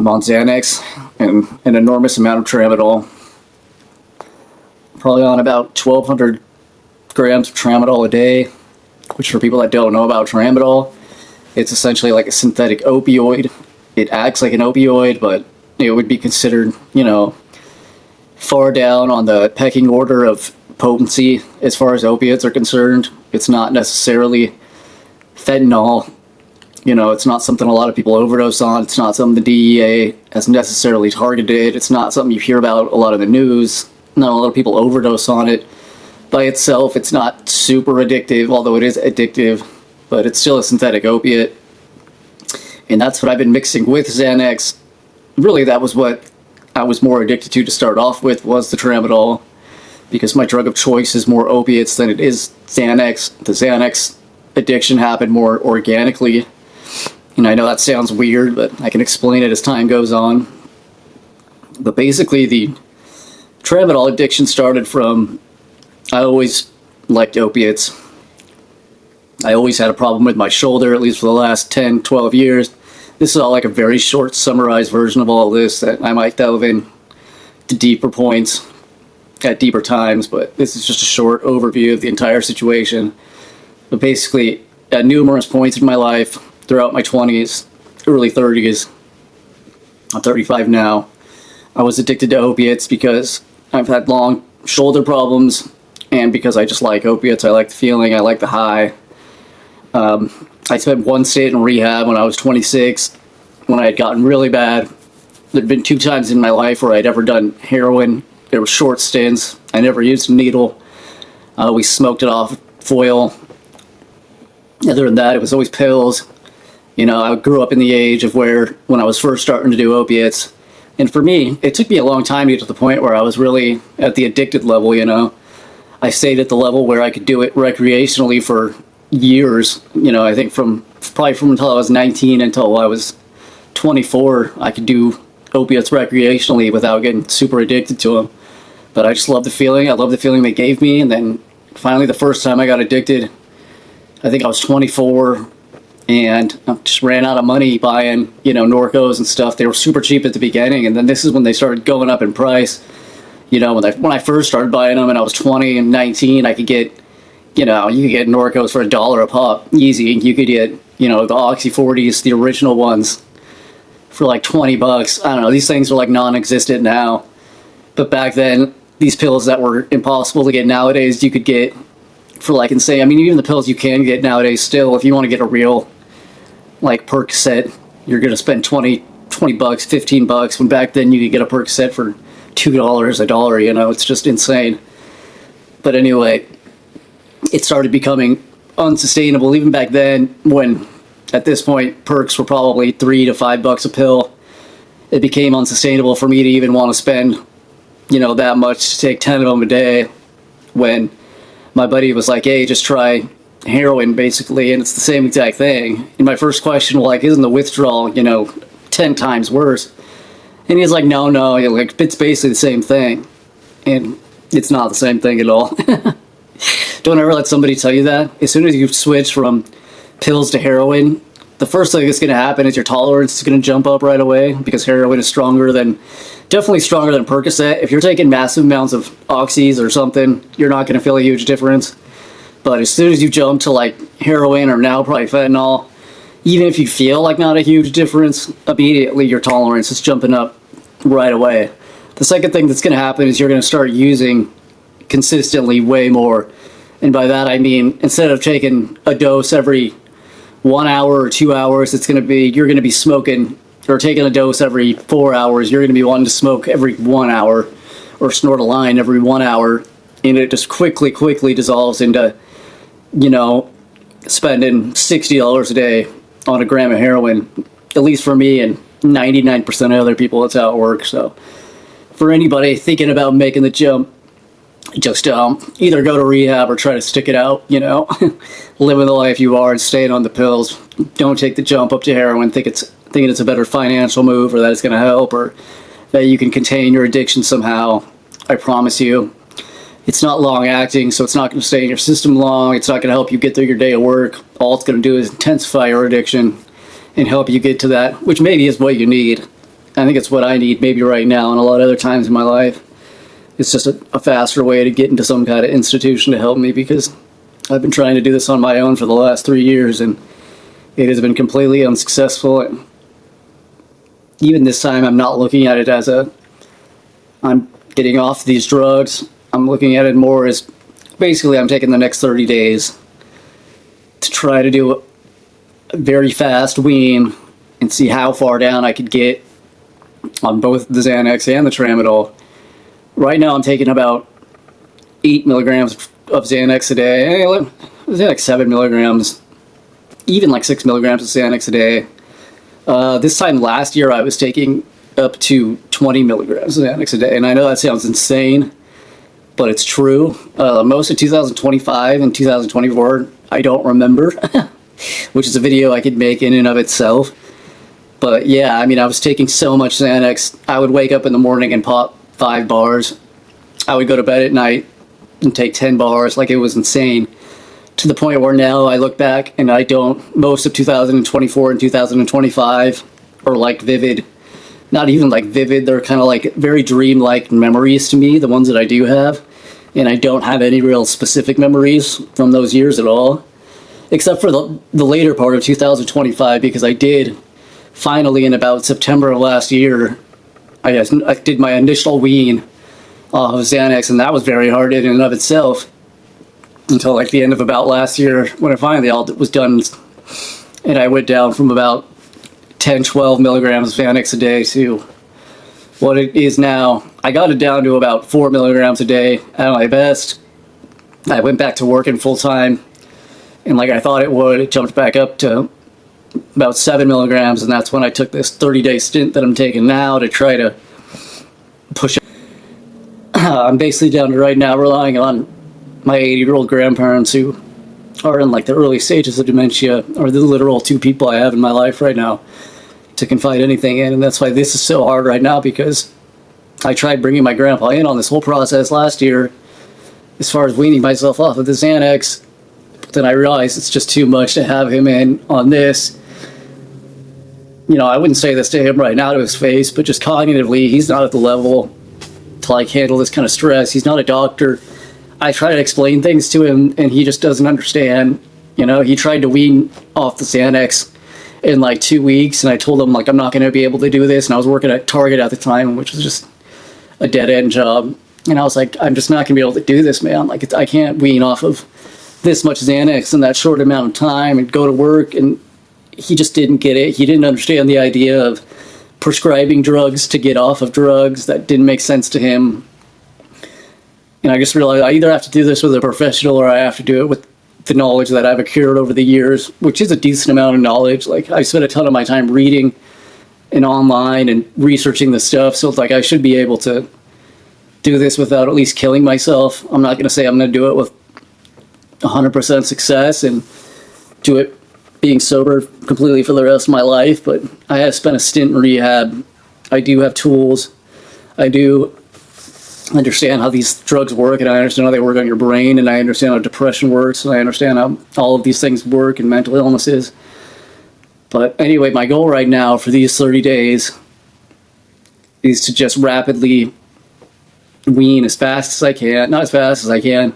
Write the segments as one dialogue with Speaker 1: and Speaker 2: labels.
Speaker 1: I'm on Xanax and an enormous amount of tramadol. Probably on about 1,200 grams of tramadol a day, which for people that don't know about tramadol, it's essentially like a synthetic opioid. It acts like an opioid, but it would be considered, far down on the pecking order of potency as far as opiates are concerned. It's not necessarily fentanyl. It's not something a lot of people overdose on. It's not something the DEA has necessarily targeted. It's not something you hear about a lot in the news. Not a lot of people overdose on it. By itself, it's not super addictive, although it is addictive, but it's still a synthetic opiate. And that's what I've been mixing with Xanax. Really, that was what I was more addicted to start off with, was the tramadol, because my drug of choice is more opiates than it is Xanax. The Xanax addiction happened more organically. I know that sounds weird, but I can explain it as time goes on. But basically, the tramadol addiction started from, I always liked opiates. I always had a problem with my shoulder, at least for the last 10, 12 years. This is all like a very short, summarized version of all this that I might delve in to deeper points at deeper times, but this is just a short overview of the entire situation. But basically, at numerous points in my life, throughout my 20s, early 30s, I'm 35 now, I was addicted to opiates because I've had long shoulder problems, and because I just like opiates. I like the feeling, I like the high. I spent one stint in rehab when I was 26, when I had gotten really bad. There'd been 2 times in my life where I'd ever done heroin. There were short stints. I never used a needle. We smoked it off foil. Other than that, it was always pills. I grew up in the age of when I was first starting to do opiates. And for me, it took me a long time to get to the point where I was really at the addicted level, I stayed at the level where I could do it recreationally for years. I think from until I was 19 until I was 24, I could do opiates recreationally without getting super addicted to them. But I just love the feeling. I love the feeling they gave me. And then finally, the first time I got addicted, I think I was 24, and I just ran out of money buying, Norcos and stuff. They were super cheap at the beginning, and then this is when they started going up in price. When I first started buying them and I was 20 and 19, I could get, you could get Norcos for $1 a pop, easy. You could get, the Oxy 40s, the original ones, for like $20. I don't know, these things are like non-existent now. But back then, these pills that were impossible to get nowadays, you could get for like insane. Even the pills you can get nowadays still, if you want to get a real, like, Percocet, you're going to spend $20, $15, when back then you could get a Percocet for $2, $1, it's just insane. But anyway, it started becoming unsustainable even back then, when at this point perks were probably $3 to $5 a pill. It became unsustainable for me to even want to spend, that much to take 10 of them a day, when my buddy was like, hey, just try heroin, basically, and it's the same exact thing. And my first question was like, isn't the withdrawal, 10 times worse? And he's like, no, it's basically the same thing. And it's not the same thing at all. Don't ever let somebody tell you that. As soon as you switch from pills to heroin, the first thing that's going to happen is your tolerance is going to jump up right away, because heroin is definitely stronger than Percocet. If you're taking massive amounts of oxys or something, you're not going to feel a huge difference. But as soon as you jump to like heroin, or now probably fentanyl, even if you feel like not a huge difference, immediately your tolerance is jumping up right away. The second thing that's going to happen is you're going to start using consistently way more. And by that I mean, instead of taking a dose every 1 hour or 2 hours, you're going to be smoking, or taking a dose every 4 hours. You're going to be wanting to smoke every 1 hour, or snort a line every 1 hour. And it just quickly dissolves into, spending $60 a day on a gram of heroin. At least for me and 99% of other people, that's how it works. So for anybody thinking about making the jump, just either go to rehab or try to stick it out, living the life you are and staying on the pills. Don't take the jump up to heroin thinking it's a better financial move, or that it's going to help, or that you can contain your addiction somehow. I promise you, it's not long acting, so it's not going to stay in your system long. It's not going to help you get through your day of work. All it's going to do is intensify your addiction and help you get to that, which maybe is what you need. I think it's what I need maybe right now and a lot of other times in my life. It's just a faster way to get into some kind of institution to help me, because I've been trying to do this on my own for the last 3 years and it has been completely unsuccessful. And even this time, I'm not looking at it as I'm getting off these drugs. I'm looking at it more as basically I'm taking the next 30 days to try to do a very fast wean and see how far down I could get on both the Xanax and the tramadol. Right now I'm taking about 8 milligrams of Xanax a day. Like 7 milligrams, even like 6 milligrams of Xanax a day. This time last year I was taking up to 20 milligrams of Xanax a day, and I know that sounds insane, but it's true. Most of 2025 and 2024 I don't remember, which is a video I could make in and of itself. But yeah, I mean, I was taking so much Xanax. I would wake up in the morning and pop 5 bars. I would go to bed at night and take 10 bars. Like, it was insane, to the point where now I look back and I don't. Most of 2024 and 2025 are like vivid. Not even like vivid, they're kind of like very dreamlike memories to me, the ones that I do have. And I don't have any real specific memories from those years at all, except for the later part of 2025, because I did finally, in about September of last year, I did my initial wean off of Xanax, and that was very hard in and of itself, until like the end of about last year, when it finally all was done, and I went down from about 10, 12 milligrams of Xanax a day to what it is now. I got it down to about 4 milligrams a day at my best. I went back to working full time, and like I thought it would, it jumped back up to about 7 milligrams, and that's when I took this 30-day stint that I'm taking now to try to push it. I'm basically down to right now relying on my 80-year-old grandparents, who are in like the early stages of dementia, or the literal 2 people I have in my life right now to confide anything in. And that's why this is so hard right now, because I tried bringing my grandpa in on this whole process last year as far as weaning myself off of the Xanax, but then I realized it's just too much to have him in on this. You know, I wouldn't say this to him right now to his face, but just cognitively, he's not at the level to like handle this kind of stress. He's not a doctor. I try to explain things to him and he just doesn't understand. You know, he tried to wean off the Xanax in like 2 weeks, and I told him like I'm not going to be able to do this, and I was working at Target at the time, which was just a dead-end job, and I was like, I'm just not going to be able to do this, man. Like, I can't wean off of this much Xanax in that short amount of time and go to work. And he just didn't get it. He didn't understand the idea of prescribing drugs to get off of drugs. That didn't make sense to him. And I just realized I either have to do this with a professional, or I have to do it with the knowledge that I've accrued over the years, which is a decent amount of knowledge. Like, I spent a ton of my time reading and online and researching this stuff, so it's like I should be able to do this without at least killing myself. I'm not going to say I'm going to do it with 100% success and do it being sober completely for the rest of my life, but I have spent a stint in rehab. I do have tools. I do understand how these drugs work, and I understand how they work on your brain, and I understand how depression works, and I understand how all of these things work, and mental illnesses. But anyway, my goal right now for these 30 days is to just rapidly wean as fast as I can. Not as fast as I can,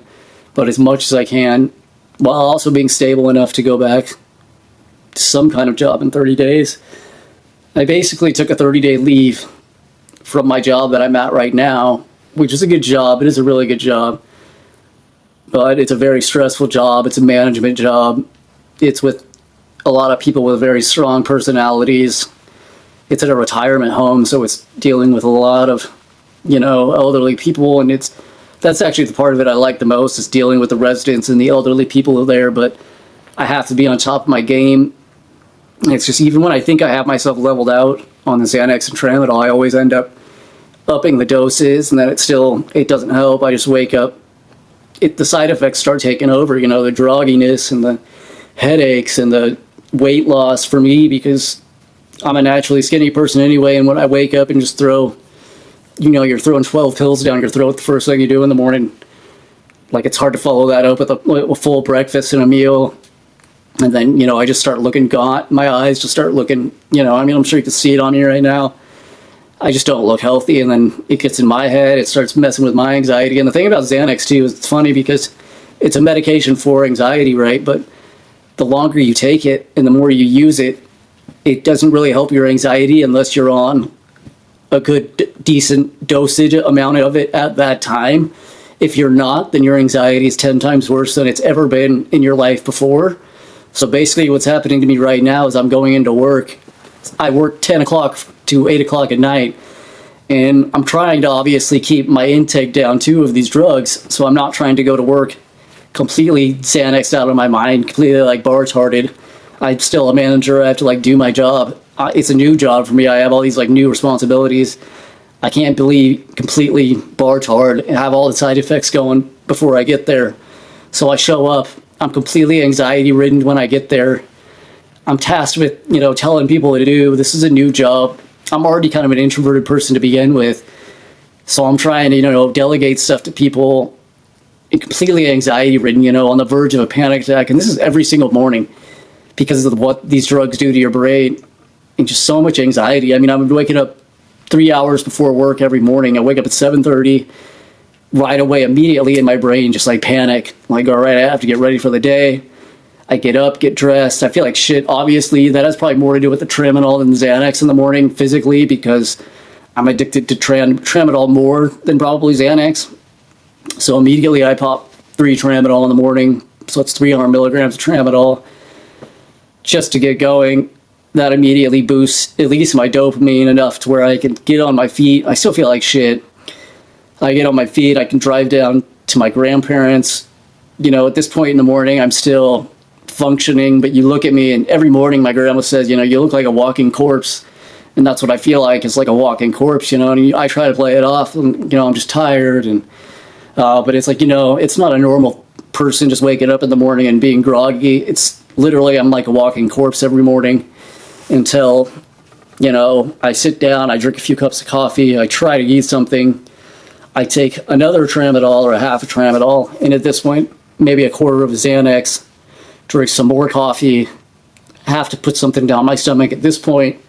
Speaker 1: but as much as I can, while also being stable enough to go back to some kind of job in 30 days. I basically took a 30-day leave from my job that I'm at right now, which is a good job. It is a really good job, but it's a very stressful job. It's a management job. It's with a lot of people with very strong personalities. It's at a retirement home, so it's dealing with a lot of, you know, elderly people, and that's actually the part of it I like the most, is dealing with the residents and the elderly people there. But I have to be on top of my game. It's just, even when I think I have myself leveled out on the Xanax and tramadol, I always end up upping the doses, and then it doesn't help. I just wake up, the side effects start taking over, you know, the grogginess and the headaches and the weight loss for me, because I'm a naturally skinny person anyway, and when I wake up and just you're throwing 12 pills down your throat the first thing you do in the morning, like, it's hard to follow that up with a full breakfast and a meal. And then, I just start looking gaunt. My eyes just start looking, I'm sure you can see it on me right now. I just don't look healthy, and then it gets in my head. It starts messing with my anxiety. And the thing about Xanax too is it's funny because it's a medication for anxiety, right? But the longer you take it and the more you use it, it doesn't really help your anxiety unless you're on a good, decent dosage amount of it at that time. If you're not, then your anxiety is 10 times worse than it's ever been in your life before. So basically what's happening to me right now is I'm going into work. I work 10 o'clock to 8 o'clock at night, and I'm trying to obviously keep my intake down too of these drugs, so I'm not trying to go to work completely Xanaxed out of my mind, completely like bar-tarded. I'm still a manager. I have to like do my job. It's a new job for me. I have all these like new responsibilities. I can't be completely bar-tard and have all the side effects going before I get there. So I show up. I'm completely anxiety-ridden when I get there. I'm tasked with, telling people what to do. This is a new job. I'm already kind of an introverted person to begin with. So I'm trying to, delegate stuff to people and completely anxiety-ridden, on the verge of a panic attack. And this is every single morning because of what these drugs do to your brain and just so much anxiety. I mean, I'm waking up 3 hours before work every morning. I wake up at 7:30, right away, immediately in my brain, just like panic. Like, all right, I have to get ready for the day. I get up, get dressed. I feel like shit. Obviously, that has probably more to do with the tramadol than the Xanax in the morning physically because I'm addicted to tramadol more than probably Xanax. So immediately I pop 3 tramadol in the morning. So it's 300 milligrams of tramadol just to get going. That immediately boosts at least my dopamine enough to where I can get on my feet. I still feel like shit. I get on my feet. I can drive down to my grandparents. At this point in the morning, I'm still functioning, but you look at me and every morning my grandma says, you look like a walking corpse. And that's what I feel like. It's like a walking corpse, and I try to play it off and, I'm just tired. And, but it's like, it's not a normal person just waking up in the morning and being groggy. It's literally, I'm like a walking corpse every morning until, I sit down, I drink a few cups of coffee, I try to eat something. I take another tramadol or a half a tramadol, and at this point, maybe a quarter of a Xanax, drink some more coffee, have to put something down my stomach. At this point,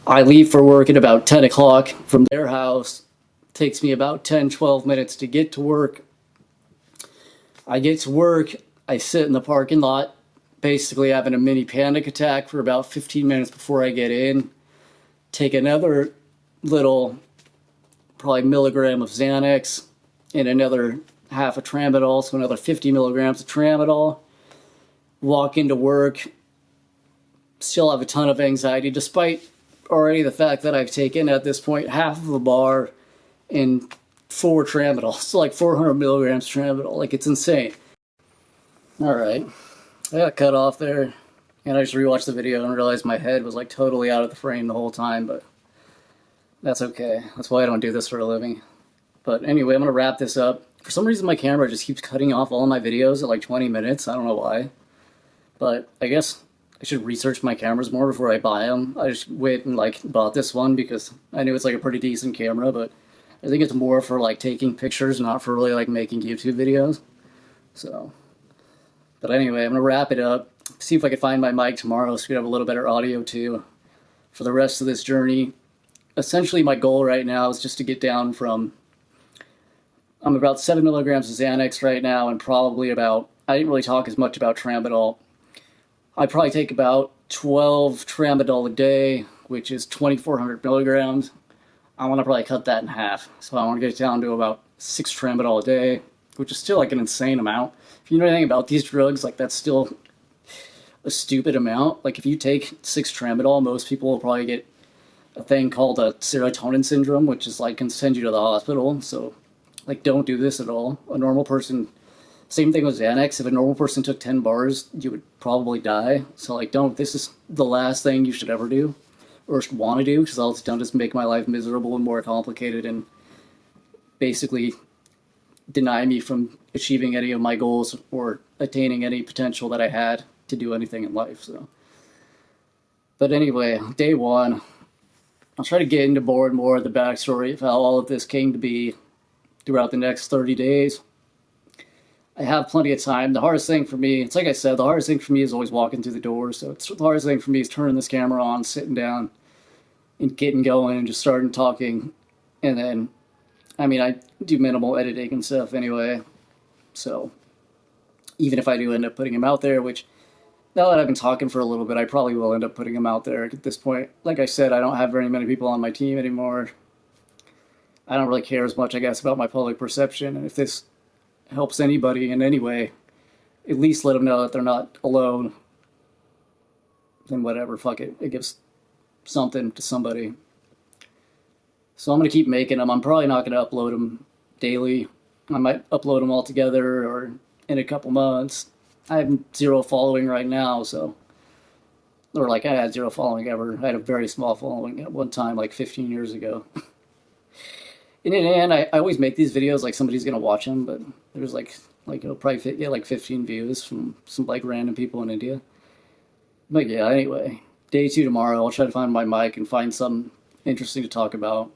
Speaker 1: I leave for work at about 10 o'clock from their house. It takes me about 10, 12 minutes to get to work. I get to work, I sit in the parking lot, basically having a mini panic attack for about 15 minutes before I get in. Take another little, probably milligram of Xanax and another half a tramadol, so another 50 milligrams of tramadol. Walk into work, still have a ton of anxiety, despite already the fact that I've taken, at this point, half of a bar and 4 tramadol. So like 400 milligrams tramadol. Like, it's insane. All right. I got cut off there, and I just rewatched the video and realized my head was like totally out of the frame the whole time, but that's okay. That's why I don't do this for a living. But anyway, I'm going to wrap this up. For some reason, my camera just keeps cutting off all my videos at like 20 minutes. I don't know why. But I guess I should research my cameras more before I buy them. I just went and like bought this one because I knew it's like a pretty decent camera, but I think it's more for like taking pictures, not for really like making YouTube videos. So, but anyway, I'm gonna wrap it up. See if I can find my mic tomorrow so we can have a little better audio too for the rest of this journey. Essentially, my goal right now is just to get down from, I'm about 7 milligrams of Xanax right now, and probably about, I didn't really talk as much about tramadol. I probably take about 12 tramadol a day, which is 2,400 milligrams. I want to probably cut that in half. So I want to get down to about 6 tramadol a day, which is still like an insane amount. If you know anything about these drugs, like that's still a stupid amount. Like if you take 6 tramadol, most people will probably get a thing called a serotonin syndrome, which is like can send you to the hospital. So like don't do this at all. A normal person, same thing with Xanax. If a normal person took 10 bars, you would probably die. So like don't, this is the last thing you should ever do or want to do, because all it's done is make my life miserable and more complicated and basically deny me from achieving any of my goals or attaining any potential that I had to do anything in life. So, but anyway, day 1, I'll try to get into more and more of the backstory of how all of this came to be throughout the next 30 days. I have plenty of time. The hardest thing for me, it's like I said, the hardest thing for me is always walking through the door. So the hardest thing for me is turning this camera on, sitting down, and getting going and just starting talking. And then, I mean, I do minimal editing and stuff anyway. So even if I do end up putting them out there, which now that I've been talking for a little bit, I probably will end up putting them out there at this point. Like I said, I don't have very many people on my team anymore. I don't really care as much, I guess, about my public perception. And if this helps anybody in any way, at least let them know that they're not alone. Then whatever, fuck it. It gives something to somebody. So I'm going to keep making them. I'm probably not going to upload them daily. I might upload them all together or in a couple months. I have 0 following right now, so... Or like, I had 0 following ever. I had a very small following at one time, like 15 years ago. In the end, I always make these videos like somebody's going to watch them, but there's like it'll probably get like 15 views from some like random people in India. But yeah, anyway, day 2 tomorrow. I'll try to find my mic and find something interesting to talk about.